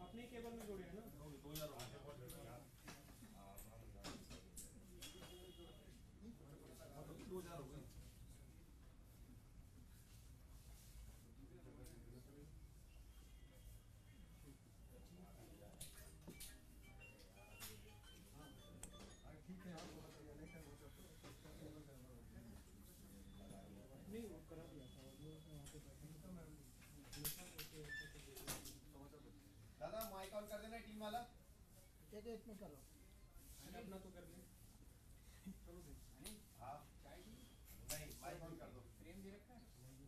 अपनी केबल में जोड़िए ना। नहीं वो करा दिया था दादा माइक ऑन कर देना टीम वाला। एक एक में करो अपना तो कर ले। चलो हाँ नहीं माइक ऑन कर दो। फ्रेम दे रखा है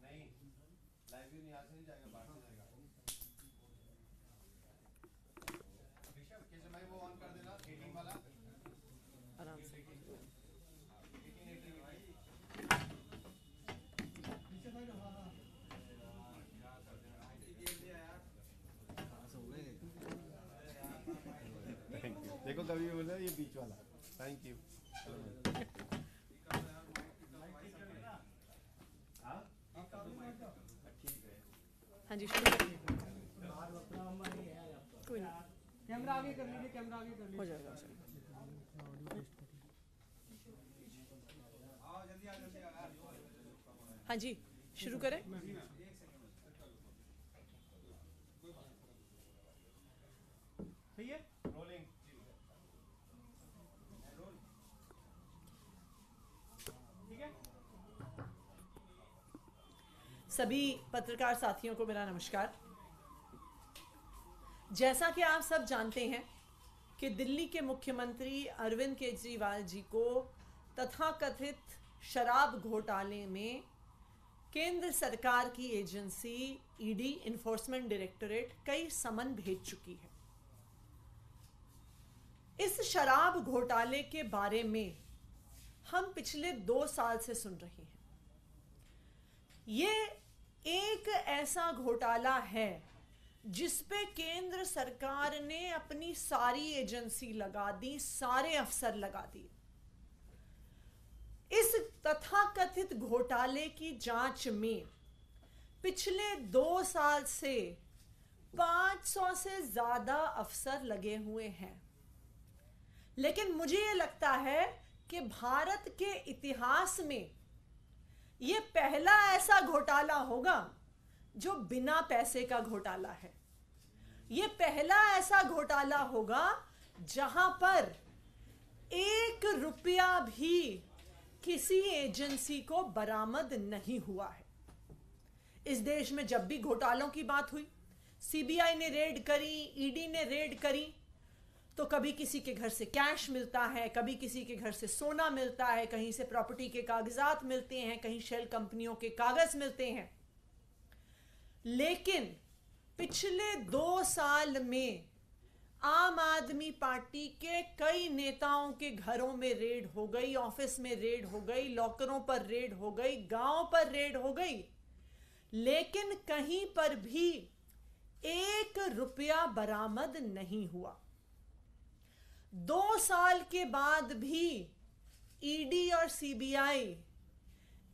नहीं लाइव भी यहाँ से नहीं जाएगा बाहर से जाएगा। ऋषभ कैसे भाई वो ऑन कर देना टीम वाला आराम से। देखो कभी बोला ये बीच वाला। Thank you. हाँ जी शुरू करिए। कोई नहीं, कैमरा आगे कर लीजिए, कैमरा आगे कर लीजिए। हो जाएगा। हाँ जी शुरू करें। सही है। रोलिंग। ठीक है। सभी पत्रकार साथियों को मेरा नमस्कार। जैसा कि आप सब जानते हैं कि दिल्ली के मुख्यमंत्री अरविंद केजरीवाल जी को तथाकथित शराब घोटाले में केंद्र सरकार की एजेंसी ईडी इन्फोर्समेंट डायरेक्टोरेट कई समन भेज चुकी है। इस शराब घोटाले के बारे में हम पिछले 2 साल से सुन रहे हैं। ये एक ऐसा घोटाला है जिस पे केंद्र सरकार ने अपनी सारी एजेंसी लगा दी, सारे अफसर लगा दिए। इस तथाकथित घोटाले की जांच में पिछले 2 साल से 500 से ज्यादा अफसर लगे हुए हैं। लेकिन मुझे ये लगता है कि भारत के इतिहास में यह पहला ऐसा घोटाला होगा जो बिना पैसे का घोटाला है। यह पहला ऐसा घोटाला होगा जहां पर 1 रुपया भी किसी एजेंसी को बरामद नहीं हुआ है। इस देश में जब भी घोटालों की बात हुई, सीबीआई ने रेड करी, ईडी ने रेड करी, तो कभी किसी के घर से कैश मिलता है, कभी किसी के घर से सोना मिलता है, कहीं से प्रॉपर्टी के कागजात मिलते हैं, कहीं शेल कंपनियों के कागज मिलते हैं। लेकिन पिछले 2 साल में आम आदमी पार्टी के कई नेताओं के घरों में रेड हो गई, ऑफिस में रेड हो गई, लॉकरों पर रेड हो गई, गांव पर रेड हो गई, लेकिन कहीं पर भी 1 रुपया बरामद नहीं हुआ। 2 साल के बाद भी ईडी और सीबीआई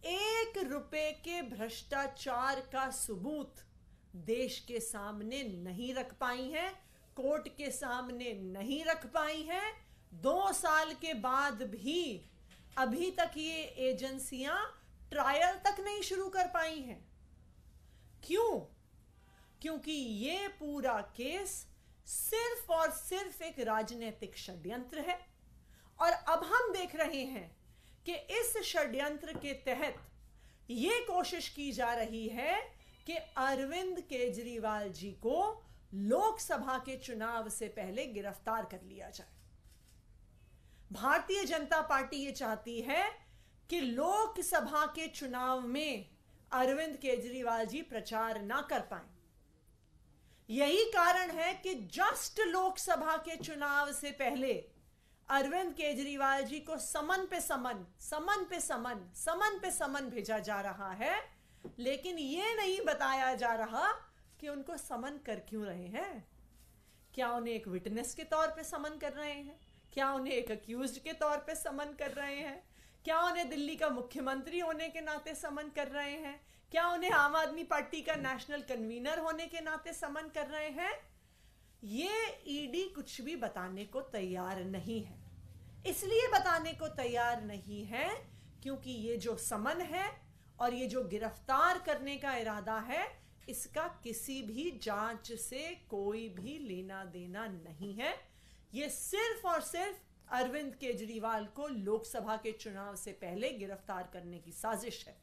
1 रुपए के भ्रष्टाचार का सबूत देश के सामने नहीं रख पाई हैं, कोर्ट के सामने नहीं रख पाई हैं। 2 साल के बाद भी अभी तक ये एजेंसियां ट्रायल तक नहीं शुरू कर पाई हैं। क्यों? क्योंकि ये पूरा केस सिर्फ और सिर्फ एक राजनीतिक षड्यंत्र है। और अब हम देख रहे हैं कि इस षड्यंत्र के तहत यह कोशिश की जा रही है कि अरविंद केजरीवाल जी को लोकसभा के चुनाव से पहले गिरफ्तार कर लिया जाए। भारतीय जनता पार्टी ये चाहती है कि लोकसभा के चुनाव में अरविंद केजरीवाल जी प्रचार ना कर पाए। यही कारण है कि जस्ट लोकसभा के चुनाव से पहले अरविंद केजरीवाल जी को समन पे समन भेजा जा रहा है। लेकिन यह नहीं बताया जा रहा कि उनको समन कर क्यों रहे हैं। क्या उन्हें एक विटनेस के तौर पे समन कर रहे हैं? क्या उन्हें एक अक्यूज्ड के तौर पे समन कर रहे हैं? क्या उन्हें दिल्ली का मुख्यमंत्री होने के नाते समन कर रहे हैं? क्या उन्हें आम आदमी पार्टी का नेशनल कन्वीनर होने के नाते समन कर रहे हैं? ये ईडी कुछ भी बताने को तैयार नहीं है। इसलिए बताने को तैयार नहीं है क्योंकि ये जो समन है और ये जो गिरफ्तार करने का इरादा है, इसका किसी भी जांच से कोई भी लेना देना नहीं है। ये सिर्फ और सिर्फ अरविंद केजरीवाल को लोकसभा के चुनाव से पहले गिरफ्तार करने की साजिश है।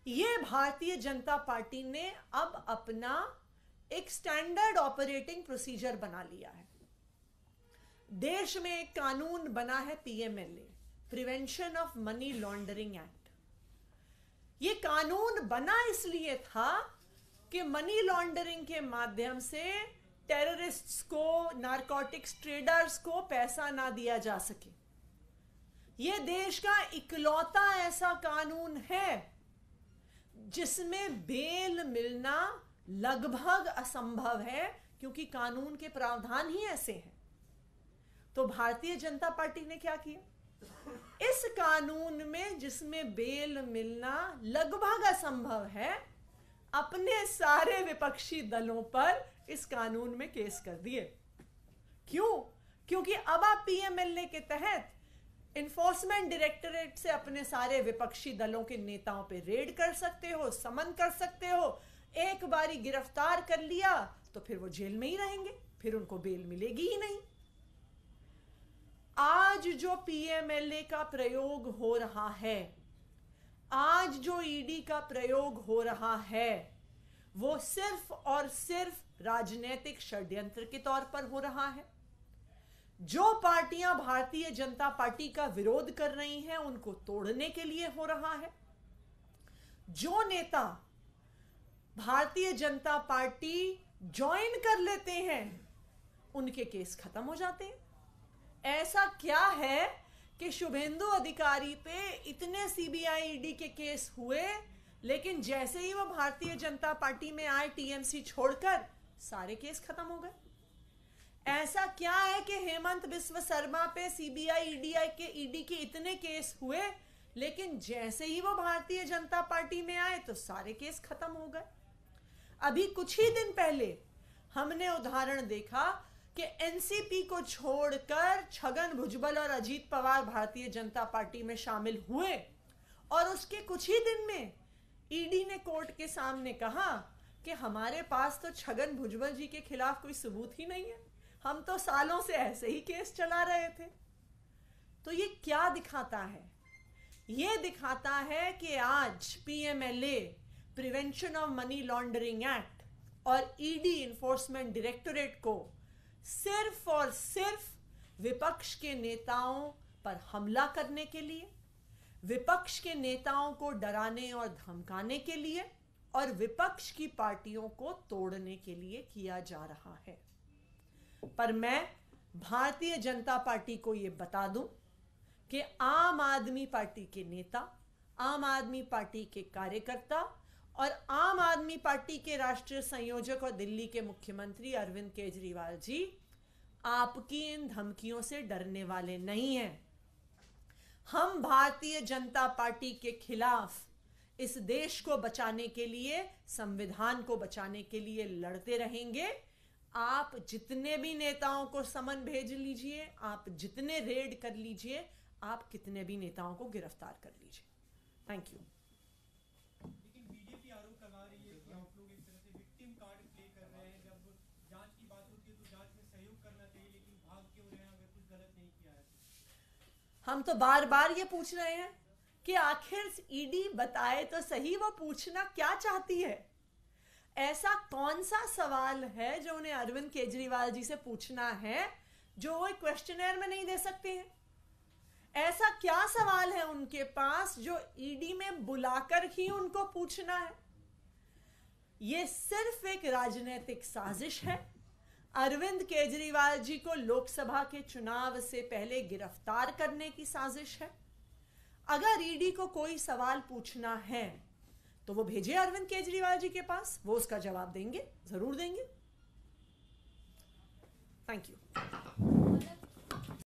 ये भारतीय जनता पार्टी ने अब अपना एक स्टैंडर्ड ऑपरेटिंग प्रोसीजर बना लिया है। देश में एक कानून बना है PMLA, prevention of money laundering act. ये कानून बना इसलिए था कि मनी लॉन्ड्रिंग के माध्यम से टेररिस्ट्स को, नारकोटिक्स ट्रेडर्स को पैसा ना दिया जा सके। ये देश का इकलौता ऐसा कानून है जिसमें बेल मिलना लगभग असंभव है, क्योंकि कानून के प्रावधान ही ऐसे हैं। तो भारतीय जनता पार्टी ने क्या किया? इस कानून में जिसमें बेल मिलना लगभग असंभव है, अपने सारे विपक्षी दलों पर इस कानून में केस कर दिए। क्यों? क्योंकि अब आप पीएमएलए के तहत इन्फोर्समेंट डायरेक्टरेट से अपने सारे विपक्षी दलों के नेताओं पे रेड कर सकते हो, समन कर सकते हो। एक बारी गिरफ्तार कर लिया तो फिर वो जेल में ही रहेंगे, फिर उनको बेल मिलेगी ही नहीं। आज जो पीएमएलए का प्रयोग हो रहा है, आज जो ईडी का प्रयोग हो रहा है, वो सिर्फ और सिर्फ राजनीतिक षड्यंत्र के तौर पर हो रहा है। जो पार्टियां भारतीय जनता पार्टी का विरोध कर रही हैं, उनको तोड़ने के लिए हो रहा है। जो नेता भारतीय जनता पार्टी ज्वाइन कर लेते हैं, उनके केस खत्म हो जाते हैं। ऐसा क्या है कि शुभेंदु अधिकारी पे इतने सीबीआई ईडी के केस हुए, लेकिन जैसे ही वो भारतीय जनता पार्टी में आए टीएमसी छोड़कर, सारे केस खत्म हो गए। ऐसा क्या है कि हेमंत बिस्व शर्मा पे सीबीआई ईडी के इतने केस हुए, लेकिन जैसे ही वो भारतीय जनता पार्टी में आए तो सारे केस खत्म हो गए। अभी कुछ ही दिन पहले हमने उदाहरण देखा कि एनसीपी को छोड़कर छगन भुजबल और अजीत पवार भारतीय जनता पार्टी में शामिल हुए, और उसके कुछ ही दिन में ईडी ने कोर्ट के सामने कहा कि हमारे पास तो छगन भुजबल जी के खिलाफ कोई सबूत ही नहीं है, हम तो सालों से ऐसे ही केस चला रहे थे। तो ये क्या दिखाता है? ये दिखाता है कि आज PMLA, prevention of money laundering act, और ईडी, इन्फोर्समेंट डायरेक्टोरेट को सिर्फ और सिर्फ विपक्ष के नेताओं पर हमला करने के लिए, विपक्ष के नेताओं को डराने और धमकाने के लिए, और विपक्ष की पार्टियों को तोड़ने के लिए किया जा रहा है। पर मैं भारतीय जनता पार्टी को यह बता दूं कि आम आदमी पार्टी के नेता, आम आदमी पार्टी के कार्यकर्ता और आम आदमी पार्टी के राष्ट्रीय संयोजक और दिल्ली के मुख्यमंत्री अरविंद केजरीवाल जी आपकी इन धमकियों से डरने वाले नहीं हैं। हम भारतीय जनता पार्टी के खिलाफ इस देश को बचाने के लिए, संविधान को बचाने के लिए लड़ते रहेंगे। आप जितने भी नेताओं को समन भेज लीजिए, आप जितने रेड कर लीजिए, आप कितने भी नेताओं को गिरफ्तार कर लीजिए। Thank you. लेकिन बीजेपी आरोप लगा रही है कि आप लोग एक तरह से विक्टिम कार्ड प्ले कर रहे हैं। जब जांच की बात होती है तो जांच में सहयोग करना चाहिए, लेकिन भाग क्यों रहे हैं अगर कुछ गलत नहीं किया है तो? हम तो बार बार ये पूछ रहे हैं कि आखिर ईडी बताए तो सही, वो पूछना क्या चाहती है। ऐसा कौन सा सवाल है जो उन्हें अरविंद केजरीवाल जी से पूछना है जो वो क्वेश्चनर में नहीं दे सकते हैं? ऐसा क्या सवाल है उनके पास जो ईडी में बुलाकर ही उनको पूछना है? यह सिर्फ एक राजनीतिक साजिश है। अरविंद केजरीवाल जी को लोकसभा के चुनाव से पहले गिरफ्तार करने की साजिश है। अगर ईडी को कोई सवाल पूछना है तो वो भेजे अरविंद केजरीवाल जी के पास, वो उसका जवाब देंगे, जरूर देंगे। Thank you.